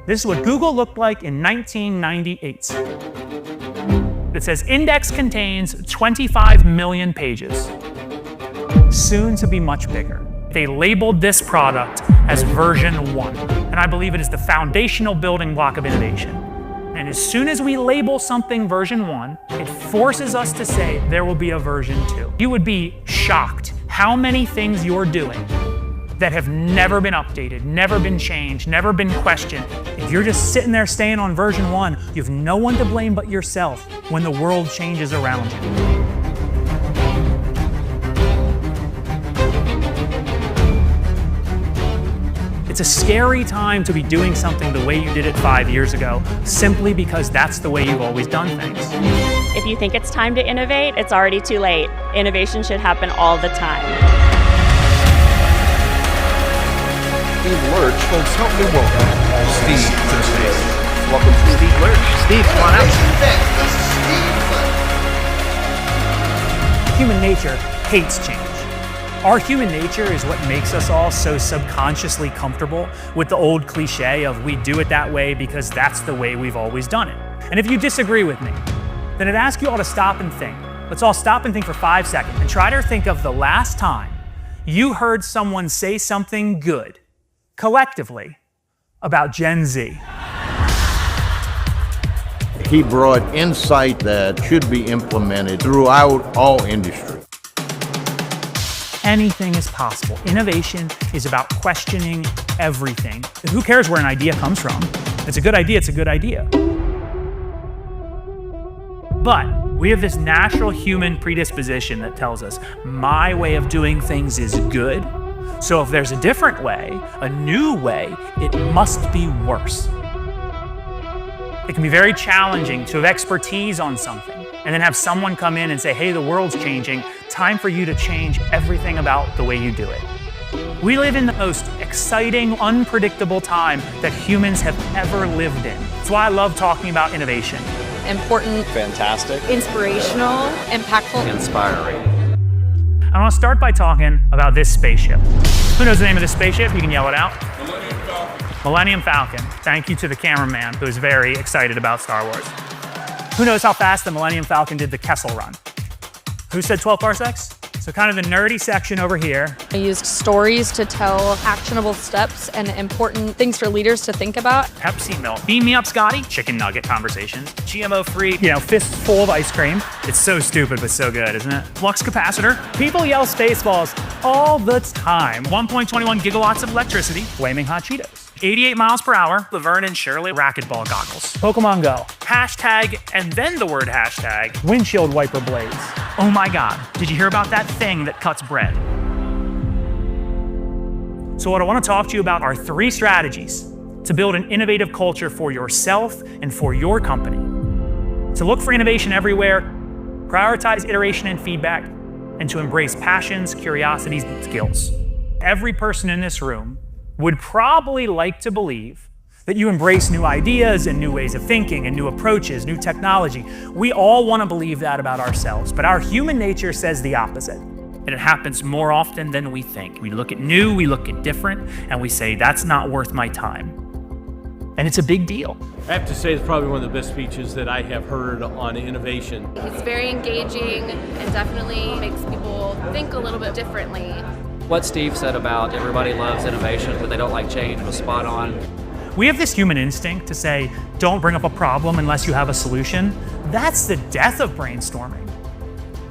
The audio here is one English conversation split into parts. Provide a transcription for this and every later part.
This is what Google looked like in 1998. It says index contains 25 million pages, soon to be much bigger. They labeled this product as version 1, and I believe it is the foundational building block of innovation. And as soon as we label something version 1, it forces us to say there will be a version 2. You would be shocked how many things you're doing that have never been updated, never been changed, never been questioned. If you're just sitting there staying on version 1, you have no one to blame but yourself when the world changes around you. It's a scary time to be doing something the way you did it 5 years ago, simply because that's the way you've always done things. If you think it's time to innovate, it's already too late. Innovation should happen all the time. Lerch, folks, help me welcome Steve to the stage. Welcome to Steve Lerch. Steve, come on out. Human nature hates change. Our human nature is what makes us all so subconsciously comfortable with the old cliche of we do it that way because that's the way we've always done it. And if you disagree with me, then I'd ask you all to stop and think. Let's all stop and think for 5 seconds and try to think of the last time you heard someone say something good, collectively, about Gen Z. He brought insight that should be implemented throughout all industry. Anything is possible. Innovation is about questioning everything. Who cares where an idea comes from? It's a good idea, it's a good idea. But we have this natural human predisposition that tells us my way of doing things is good. So if there's a different way, a new way, it must be worse. It can be very challenging to have expertise on something and then have someone come in and say, hey, the world's changing. Time for you to change everything about the way you do it. We live in the most exciting, unpredictable time that humans have ever lived in. That's why I love talking about innovation. Important, Fantastic. inspirational, impactful, Inspiring. I want to start by talking about this spaceship. Who knows the name of this spaceship? You can yell it out. Millennium Falcon. Thank you to the cameraman who is very excited about Star Wars. Who knows how fast the Millennium Falcon did the Kessel Run? Who said 12 parsecs? So kind of the nerdy section over here. I used stories to tell actionable steps and important things for leaders to think about. Pepsi milk. Beam me up, Scotty. Chicken nugget conversations. GMO-free, fist full of ice cream. It's so stupid, but so good, isn't it? Flux capacitor. People yell Spaceballs all the time. 1.21 gigawatts of electricity. Flaming hot Cheetos. 88 miles per hour. Laverne and Shirley racquetball goggles. Pokemon Go. Hashtag, and then the word hashtag. Windshield wiper blades. Oh my God, did you hear about that thing that cuts bread? So what I want to talk to you about are 3 strategies to build an innovative culture for yourself and for your company. To look for innovation everywhere, prioritize iteration and feedback, and to embrace passions, curiosities, and skills. Every person in this room would probably like to believe that you embrace new ideas and new ways of thinking and new approaches, new technology. We all want to believe that about ourselves, but our human nature says the opposite. And it happens more often than we think. We look at new, we look at different, and we say, that's not worth my time. And it's a big deal. I have to say it's probably one of the best speeches that I have heard on innovation. It's very engaging and definitely makes people think a little bit differently. What Steve said about everybody loves innovation, but they don't like change was spot on. We have this human instinct to say, don't bring up a problem unless you have a solution. That's the death of brainstorming.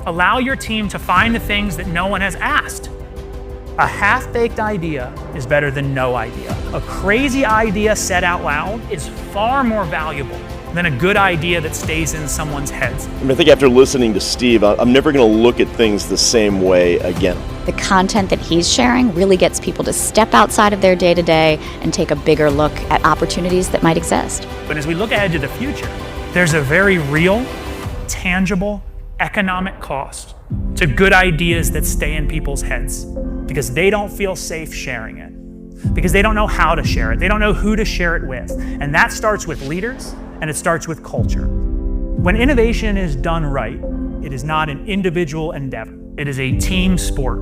Allow your team to find the things that no one has asked. A half-baked idea is better than no idea. A crazy idea said out loud is far more valuable than a good idea that stays in someone's heads. I think after listening to Steve, I'm never going to look at things the same way again. The content that he's sharing really gets people to step outside of their day-to-day and take a bigger look at opportunities that might exist. But as we look ahead to the future, there's a very real, tangible, economic cost to good ideas that stay in people's heads because they don't feel safe sharing it, because they don't know how to share it, they don't know who to share it with. And that starts with leaders, and it starts with culture. When innovation is done right, it is not an individual endeavor. It is a team sport.